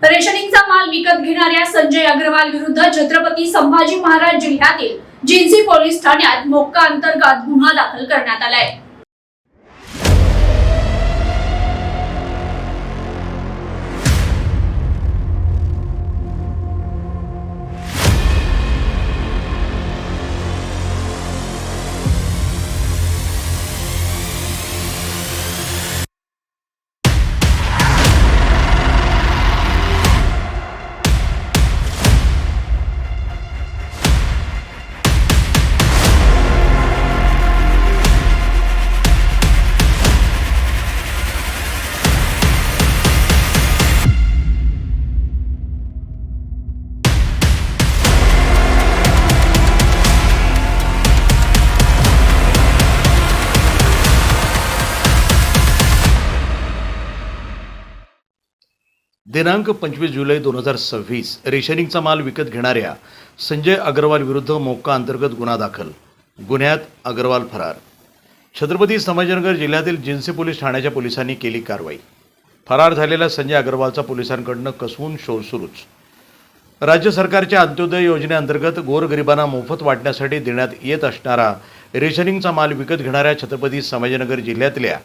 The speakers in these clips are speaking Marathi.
रेशनिंगचा माल विकत घेणाऱ्या संजय अग्रवाल विरुद्ध छत्रपती संभाजी महाराज जिल्ह्यातील जिन्सी पोलीस ठाण्यात मोक्का अंतर्गत गुन्हा दाखल करण्यात आलाय। दिनांक 25 जुलै 2026 रेशनिंगचा माल विकत घेणाऱ्या संजय अग्रवाल विरुद्ध मोक्का अंतर्गत गुन्हा दाखल। गुन्ह्यात अग्रवाल फरार। छत्रपती संभाजीनगर जिल्ह्यातील जिन्सी पोलीस ठाण्याच्या पोलिसांनी केली कारवाई। फरार झालेल्या संजय अग्रवालचा पोलिसांकडून कसून शोध सुरूच। राज्य सरकारच्या अंत्योदय योजनेअंतर्गत गोरगरिबांना मोफत वाटण्यासाठी देण्यात येत असणारा रेशनिंगचा माल विकत घेणाऱ्या छत्रपती संभाजीनगर जिल्ह्यातल्या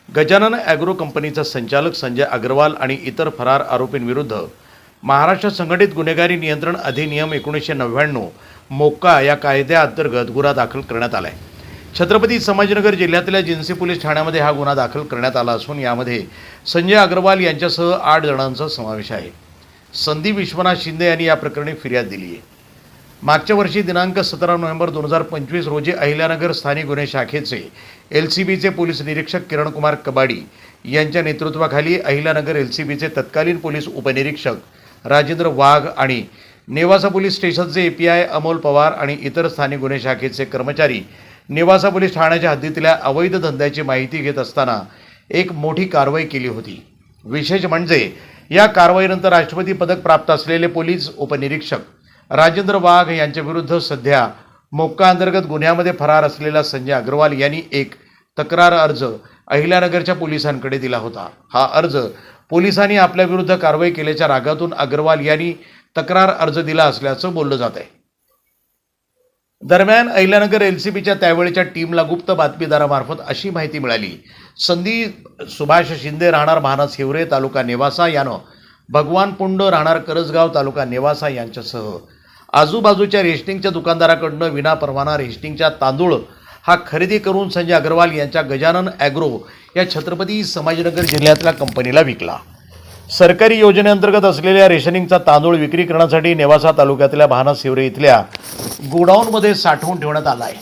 गजानन ॲग्रो कंपनीचा संचालक संजय अग्रवाल आणि इतर फरार आरोपींविरुद्ध महाराष्ट्र संघटित गुन्हेगारी नियंत्रण अधिनियम 1999 मोक्का या कायद्याअंतर्गत गुन्हा दाखल करण्यात आला आहे। छत्रपती संभाजीनगर जिल्ह्यातल्या जिन्सी पोलीस ठाण्यामध्ये हा गुन्हा दाखल करण्यात आला असून यामध्ये संजय अग्रवाल यांच्यासह 8 जणांचा समावेश आहे। संदीप विश्वनाथ शिंदे यांनी या प्रकरणी फिर्याद दिली आहे। मागच्या वर्षी दिनांक 17 नोव्हेंबर 2025 रोजी अहिल्यानगर स्थानिक गुन्हे शाखेचे LCBचे पोलीस निरीक्षक किरणकुमार कबाडी यांच्या नेतृत्वाखाली अहिल्यानगर LCBचे तत्कालीन पोलीस उपनिरीक्षक राजेंद्र वाघ आणि नेवासा पोलीस स्टेशनचे API अमोल पवार आणि इतर स्थानिक गुन्हे शाखेचे कर्मचारी नेवासा पोलीस ठाण्याच्या हद्दीतल्या अवैध धंद्याची माहिती घेत असताना एक मोठी कारवाई केली होती। विशेष म्हणजे या कारवाईनंतर राष्ट्रपती पदक प्राप्त असलेले पोलीस उपनिरीक्षक राजेंद्र वाघ यांच्या विरुद्ध सध्या मोक्का अंतर्गत गुन्ह्यामध्ये फरार असलेला संजय अग्रवाल यांनी एक तक्रार अर्ज अहिल्यानगरच्या पोलिसांकडे दिला होता। हा अर्ज पोलिसांनी आपल्या विरुद्ध कारवाई केल्याच्या रागातून अग्रवाल यांनी तक्रार अर्ज दिला असल्याचं बोललं जात आहे। दरम्यान अहिल्यानगर LCBच्या त्यावेळेच्या टीमला गुप्त बातमीदारामार्फत अशी माहिती मिळाली, संदीप सुभाष शिंदे राहणार भानस हिवरे तालुका नेवासा यानं भगवान पुंड राहणार करसगाव तालुका नेवासा यांच्यासह आजूबाजूच्या रेशनिंगच्या दुकानदाराकडून विनापरवाना रेशनिंगच्या तांदूळ हा खरेदी करून संजय अग्रवाल यांच्या गजानन ॲग्रो या छत्रपती संभाजीनगर जिल्ह्यातल्या कंपनीला विकला। सरकारी योजनेअंतर्गत असलेल्या रेशनिंगचा तांदूळ विक्री करण्यासाठी नेवासा तालुक्यातल्या भानस हिवरे इथल्या गोडाऊनमध्ये साठवून ठेवण्यात आला आहे।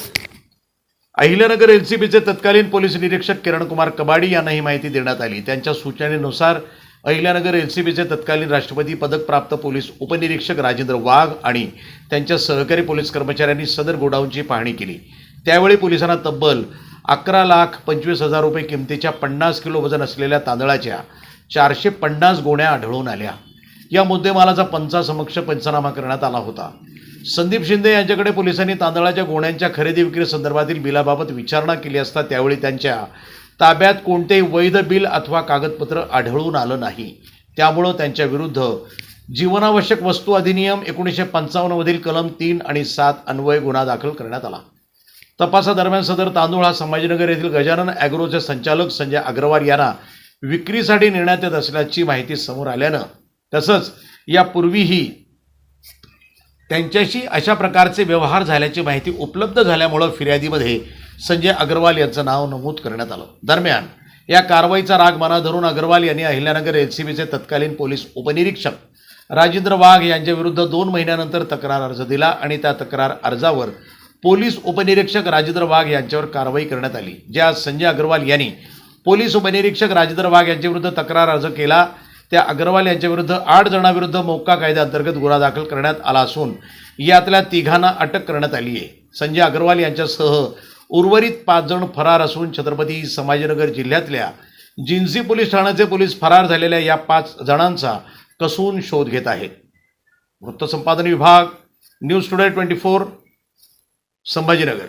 अहिल्यानगर LCBचे तत्कालीन पोलीस निरीक्षक किरणकुमार कबाडी यांना ही माहिती देण्यात आली। त्यांच्या सूचनेनुसार अहिल्यानगर LCBचे तत्कालीन राष्ट्रपती पदक प्राप्त पोलीस उपनिरीक्षक राजेंद्र वाघ आणि त्यांच्या सहकारी पोलीस कर्मचाऱ्यांनी सदर गोडाऊनची पाहणी केली। त्यावेळी पोलिसांना तब्बल 11,25,000 रुपये किमतीच्या 50 किलो वजन असलेल्या तांदळाच्या 450 गोण्या आढळून आल्या। या मुद्देमालाचा पंचासमक्ष पंचनामा करण्यात आला होता। संदीप शिंदे यांच्याकडे पोलिसांनी तांदळाच्या गोण्यांच्या खरेदी विक्री संदर्भातील बिलाबाबत विचारणा केली असता त्यावेळी त्यांच्या ताब्यात कोणतेही वैध बिल अथवा कागदपत्र आढळून आलं नाही। त्यामुळे त्यांच्या विरुद्ध जीवनावश्यक वस्तू अधिनियम 1955 मधील कलम 3 आणि 7 अन्वये गुन्हा दाखल करण्यात आला। तपासादरम्यान सदर तांदूळ हा संभाजीनगर येथील गजानन ॲग्रोचे संचालक संजय अग्रवाल यांना विक्रीसाठी नेण्यात येत असल्याची माहिती समोर आल्यानं तसंच यापूर्वीही त्यांच्याशी अशा प्रकारचे व्यवहार झाल्याची माहिती उपलब्ध झाल्यामुळे फिर्यादीमध्ये संजय अग्रवाल यांचं नाव नमूद करण्यात आलं। दरम्यान या कारवाईचा राग मनात धरून अग्रवाल यांनी अहिल्यानगर LCBचे तत्कालीन पोलीस उपनिरीक्षक राजेंद्र वाघ यांच्या विरुद्ध 2 महिन्यानंतर तक्रार अर्ज दिला आणि त्या तक्रार अर्जावर पोलीस उपनिरीक्षक राजेंद्र वाघ यांच्यावर कारवाई करण्यात आली। ज्या संजय अग्रवाल यांनी पोलीस उपनिरीक्षक राजेंद्र वाघ यांच्याविरुद्ध तक्रार अर्ज केला त्या अग्रवाल यांच्याविरुद्ध 8 जणांविरुद्ध मोक्का कायद्याअंतर्गत गुन्हा दाखल करण्यात आला असून यातल्या 3घांना अटक करण्यात आली आहे। संजय अग्रवाल यांच्यासह उर्वरित 5 जण फरार असून छत्रपती संभाजीनगर जिल्ह्यातल्या जिन्सी पोलीस ठाण्याचे पोलीस फरार झालेल्या या 5 जणांचा कसून शोध घेत आहेत। वृत्तसंपादन विभाग, न्यूज टुडे 24, संभाजीनगर।